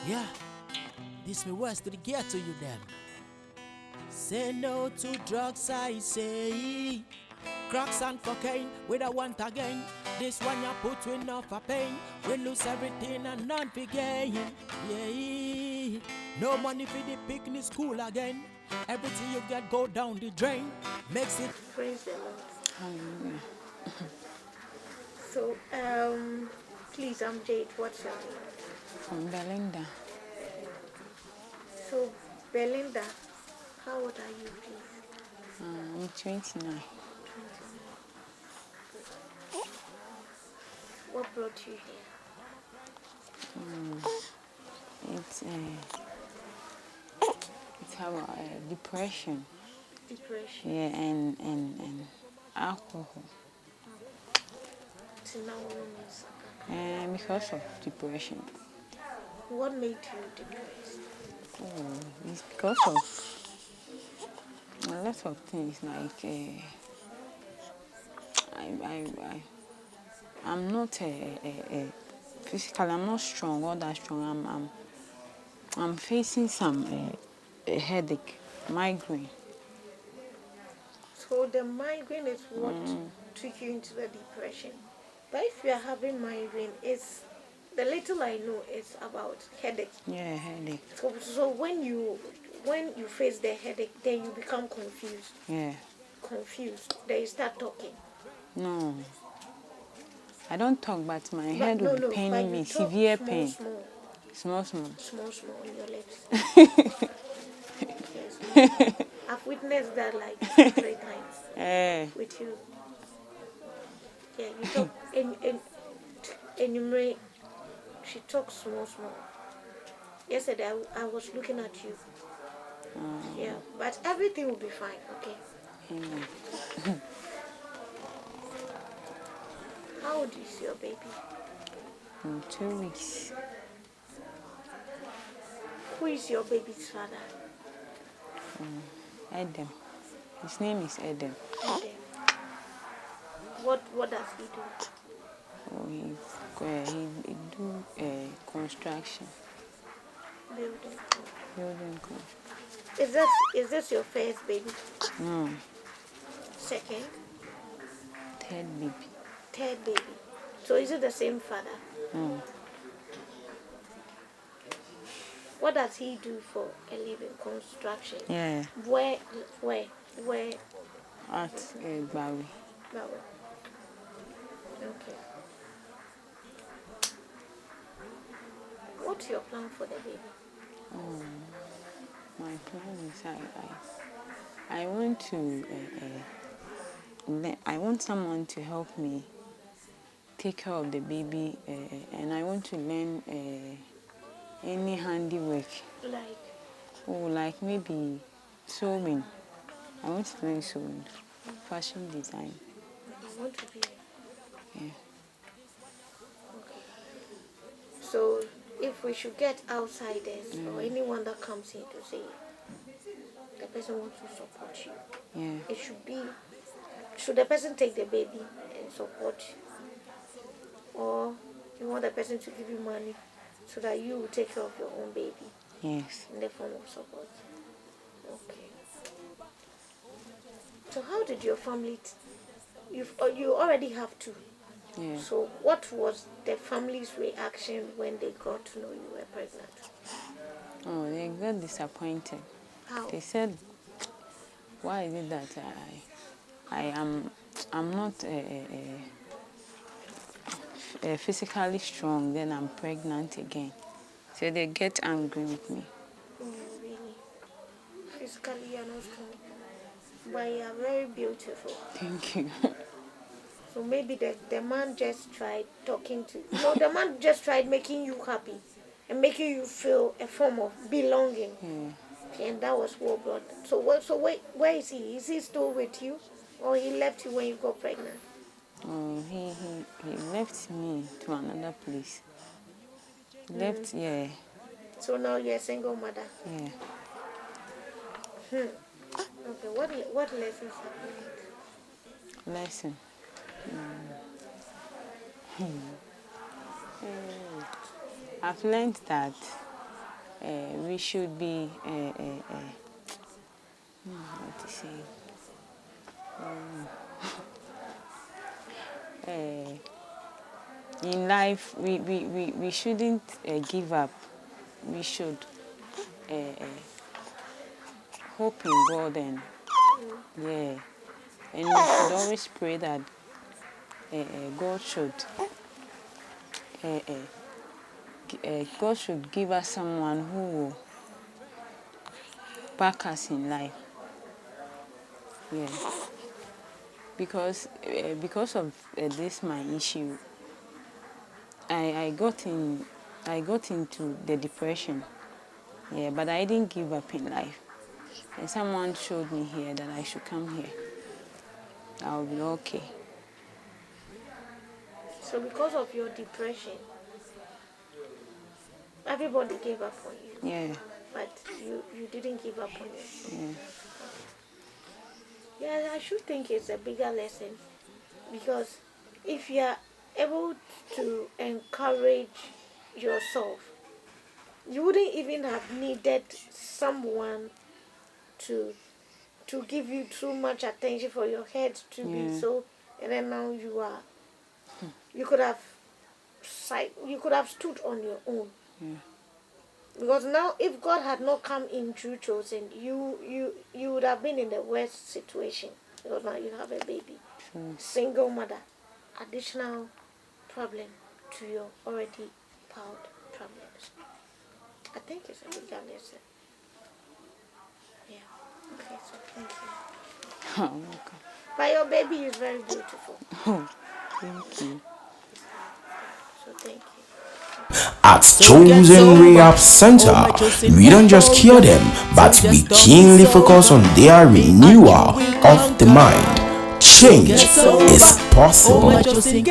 Yeah, this me words to the gear to you them. Say no to drugs, I say. Cracks and cocaine, we don't want again. This one you put with enough for pain. We lose everything and none for gain. Yeah, no money for the picnic school again. Everything you get go down the drain. Makes it. Praise the Lord. Hallelujah. So, please, I'm Jade. What's your name? From Belinda. So, Belinda, how old are you, please? I'm 29. What brought you here? It's about depression. Depression. Yeah, and alcohol. So now we're And because of depression. What made you depressed? Oh, it's because of a lot of things like I'm not physically. I'm not strong. All that strong. I'm facing some a headache, migraine. So the migraine is what took you into the depression. But if you are having migraine, it's the little I know is about headache. Yeah, headache. So when you face the headache, then you become confused. Yeah. Confused. Then you start talking. No. I don't talk, but my head will be paining me, talk severe small, pain. Small. Small. Small on your lips. Yes, I've witnessed that like 3 times with you. Yeah, you talk and she talks small. Yesterday I was looking at you. Yeah, but everything will be fine, okay? Amen. How old is your baby? In 2 weeks. Who is your baby's father? Adam. His name is Adam. Adam. What does he do? Oh, he do construction. Building. Building construction. Is this your first baby? No. Second? Third baby. Third baby. So is it the same father? No. What does he do for a living? Construction. Yeah. Where? At Barry. Okay. What's your plan for the baby? My plan is I want to I want someone to help me take care of the baby, and I want to learn any handiwork. Like maybe sewing. I want to learn sewing, fashion design. You want to be? Yeah. Okay. So if we should get outsiders or anyone that comes in to say the person wants to support you, Yeah. it should the person take the baby and support you, or you want the person to give you money so that you will take care of your own baby? Yes. In the form of support. Okay. So how did your family? You already have two. Yeah. So what was the family's reaction when they got to know you were pregnant? Oh, they got disappointed. How? They said, "Why is it that I'm not physically strong, then I'm pregnant again?" So they get angry with me. Oh, really? Physically, you're not strong, but you are very beautiful. Thank you. So maybe the man just tried talking to you. No, the man just tried making you happy and making you feel a form of belonging. Yeah. And that was what brought them. So where is he? Is he still with you? Or he left you when you got pregnant? Oh, he left me to another place. Left, yeah. So now you're a single mother? Yeah. Okay, what lessons have you learned? Lesson. I've learned that we should be what to say. In life, we shouldn't give up. We should hope in God, and and we should always pray that God should give us someone who will back us in life. Because of this my issue, I got into the depression. But I didn't give up in life. And someone showed me here that I should come here. I'll be okay. So because of your depression, everybody gave up on you. Yeah. But you didn't give up on yourself. Yeah, I should think it's a bigger lesson, because if you are able to encourage yourself, you wouldn't even have needed someone to give you too much attention for your head to be so. And then now you could have stood on your own. Because now, if God had not come in through chosen, you would have been in the worst situation. Because now you have a baby, single mother, additional problem to your already piled problems. I think it's a big lesson. Yeah. Okay, so thank you. Oh, okay. But your baby is very beautiful. Oh, thank you. So thank you. At Chosen Rehab Center, we don't just cure them, but we keenly focus on their renewal of the mind. Change is possible.